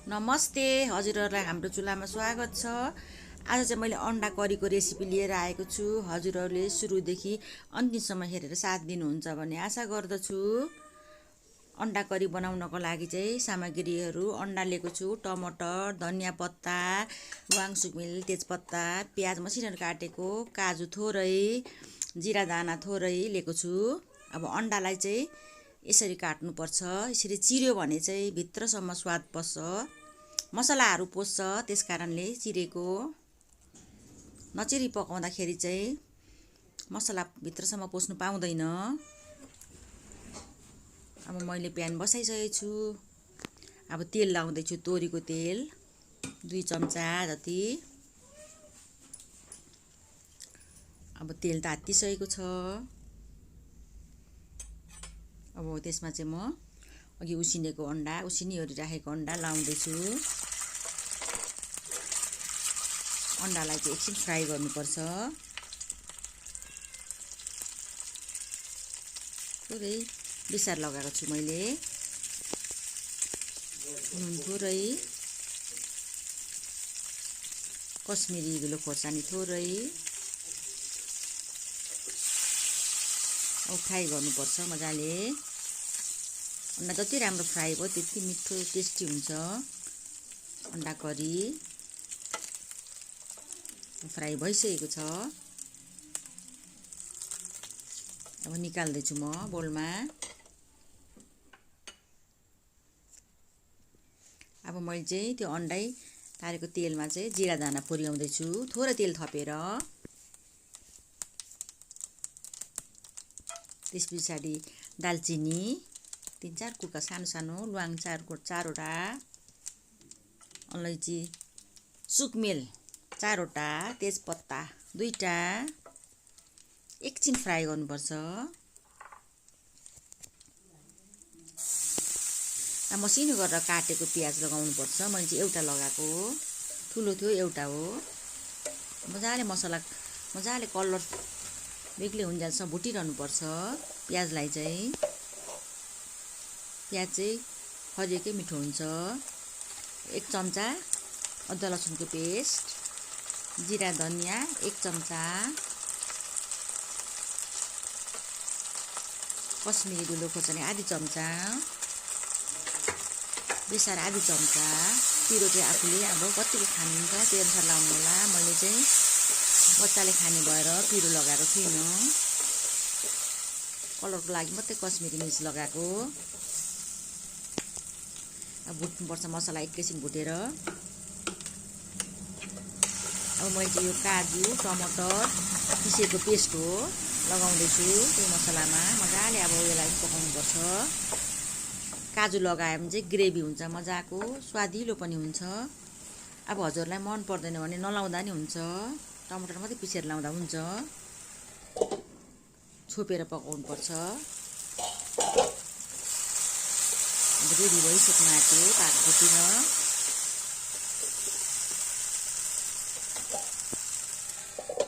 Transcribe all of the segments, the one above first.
नमस्ते, हजुरहरूलाई हाम्रो चुल्हामा स्वागत छ। आज चाहिँ मैले अन्डा करीको रेसिपी लिएर आएको छु। हजुरहरूले सुरुदेखि अन्तिमसम्म हेरेर साथ दिनुहुन्छ भन्ने आशा गर्दछु। अन्डा करी बनाउनको लागि चाहिँ सामग्रीहरू अन्डा लिएको छु, टमाटर, धनियाँ पत्ता, ल्वाङ सुकमेल, तेजपत्ता, प्याज मसिनो काटेको, काजु थोरै, जिरा दाना थोरै लिएको छु। अब अन्डालाई चाहिँ यसरी काट्नुपर्छ। यसरी चिर्यो भने चाहिँ भित्रसम्म स्वाद पस्छ, मसलाहरू पस्छ, त्यस कारणले चिरेको। नचिरी पकाउँदाखेरि चाहिँ मसला भित्रसम्म पस्नु पाउँदैन। अब मैले प्यान बसाइसकेको छु। अब तेल लाउँदैछु, तोरीको तेल 2 चम्चा जति। अब तेल तातिसकेको छ। अब त्यसमा चाहिँ म अघि उसिनेको अन्डा, उसिनिओरी राखेको अन्डा लाउँदैछु। अन्डालाई चाहिँ एकछिन फ्राई गर्नुपर्छ। थोरै बिसार लगाएको छु मैले। नुन थोरै, कश्मिरी धुलो खोर्सानी थोरै। अब फ्राई गर्नुपर्छ मजाले। अन्डा जति राम्रो फ्राई भयो त्यति मिठो टेस्टी हुन्छ अन्डा करी। फ्राई भइसकेको छ। अब निकाल्दैछु म बोलमा। अब मैले चाहिँ त्यो अन्डै तारेको तेलमा चाहिँ जिरा दाना पुर्याउँदैछु, थोरै तेल थपेर। त्यस पछाडि दालचिनी 3-4 कुका सानो सानो, ल्वाङ 4वटा, अलैँची, सुकमेल 4वटा, तेजपत्ता 2टा। एकछिन फ्राई गर्नुपर्छ। मसिनो गरेर काटेको प्याज लगाउनुपर्छ। मैले चाहिँ एउटा लगाएको, ठुलो थियो एउटा हो। मजाले मजाले कलर बेग्लै हुन्जेलसम्म भुटिरहनुपर्छ प्याजलाई चाहिँ। प्याज चाहिँ हरिएकै मिठो हुन्छ। 1 चम्चा अदुवा लसुनको पेस्ट, जिरा धनियाँ 1 चम्चा, कश्मिरी धुलो खोर्सानी आधी चम्चा, बेसार आधी चम्चा। पिरो चाहिँ आफूले अब कतिको खानुहुन्छ त्यो अनुसार लाउनु होला। मैले चाहिँ बच्चाले खाने भएर पिरो लगाएको छुइनँ। कलरको लागि मात्रै कश्मिरी मिर्च लगाएको। अब भुट्नुपर्छ मसला एकैछिन भुटेर। अब मैले चाहिँ यो काजु, टमाटर पिसेको पेस्ट हो लगाउँदैछु त्यो मसलामा। मजाले अब यसलाई पकाउनुपर्छ। काजु लगायो भने चाहिँ ग्रेभी हुन्छ मजाको, स्वादिलो पनि हुन्छ। अब हजुरलाई मन पर्दैन भने नलाउँदा नि हुन्छ, टमाटर मात्रै पिसेर लाउँदा हुन्छ। छोपेर पकाउनुपर्छ। रेडी भइसक्नु आँट्यो, पाकपछि छ।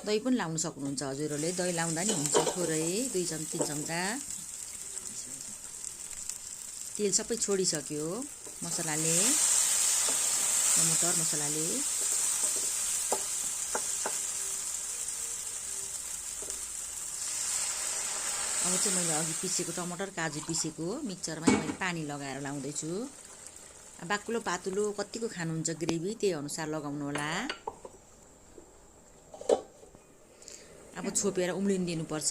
दही पनि लाउन सक्नुहुन्छ हजुरहरूले, दही लाउँदा नि हुन्छ थोरै, 2-3 चम्चा। तेल सबै छोडिसक्यो मसलाले, टमाटर मसलाले। अब चाहिँ मैले अघि पिसेको टमाटर, काजु पिसेको मिक्सरमै मैले पानी लगाएर लाउँदैछु। बाक्लो पातुलो कतिको खानुहुन्छ ग्रेभी त्यही अनुसार लगाउनु होला। अब छोपेर उम्लिन दिनुपर्छ।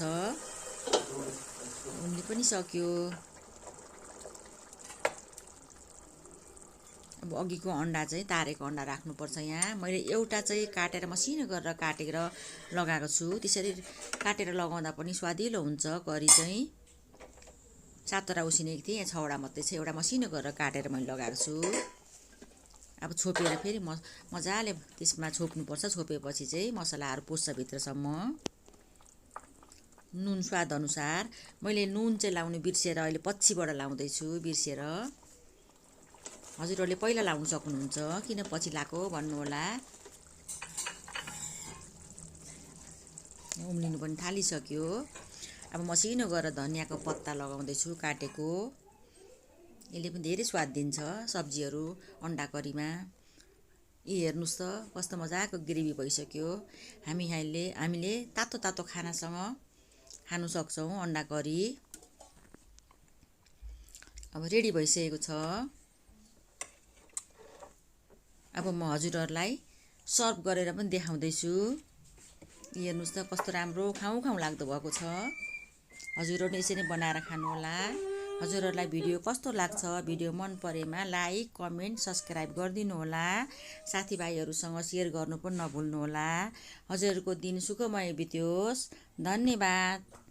उम्लि पनि सक्यो। अब अघिको अन्डा चाहिँ तारेको अन्डा राख्नुपर्छ यहाँ। मैले एउटा चाहिँ काटेर मसिनो गरेर काटेर लगाएको छु। त्यसरी काटेर लगाउँदा पनि स्वादिलो हुन्छ करी चाहिँ। 7वटा उसिनेको थिएँ, यहाँ 6वटा मात्रै छ। एउटा मसिनो गरेर काटेर मैले लगाएको छु। अब छोपेर फेरि मजाले त्यसमा छोप्नुपर्छ। छोपेपछि चाहिँ मसलाहरू पस्छ भित्रसम्म। नुन स्वाद अनुसार। मैले नुन चाहिँ लाउनु बिर्सेर अहिले पछिबाट लाउँदैछु, बिर्सेर। हजुरहरूले पहिला लाउनु सक्नुहुन्छ, किन पछि लाएको भन्नुहोला। उम्लिनु पनि थालिसक्यो। अब मसिनो गरेर धनियाँको पत्ता लगाउँदैछु काटेको। यसले पनि धेरै स्वाद दिन्छ सब्जीहरू अन्डा करीमा। यी हेर्नुहोस् त कस्तो मजाको ग्रेभी भइसक्यो। हामीले तातो तातो खानासँग खानु सक्छौँ अन्डा करी। अब रेडी भइसकेको छ। अब म हजुरहरूलाई सर्भ गरेर पनि देखाउँदैछु। हेर्नुहोस् त कस्तो राम्रो खाउँ खाउँ लाग्दो भएको छ। हजुरहरूले यसरी बनाएर खानुहोला। हजुरहरूलाई भिडियो कस्तो लाग्छ, भिडियो मन परेमा लाइक, कमेन्ट, सब्सक्राइब गरिदिनु होला। साथीभाइहरूसँग सेयर गर्नु पनि नभुल्नुहोला। हजुरहरूको दिन सुखमय बित्योस्। धन्यवाद।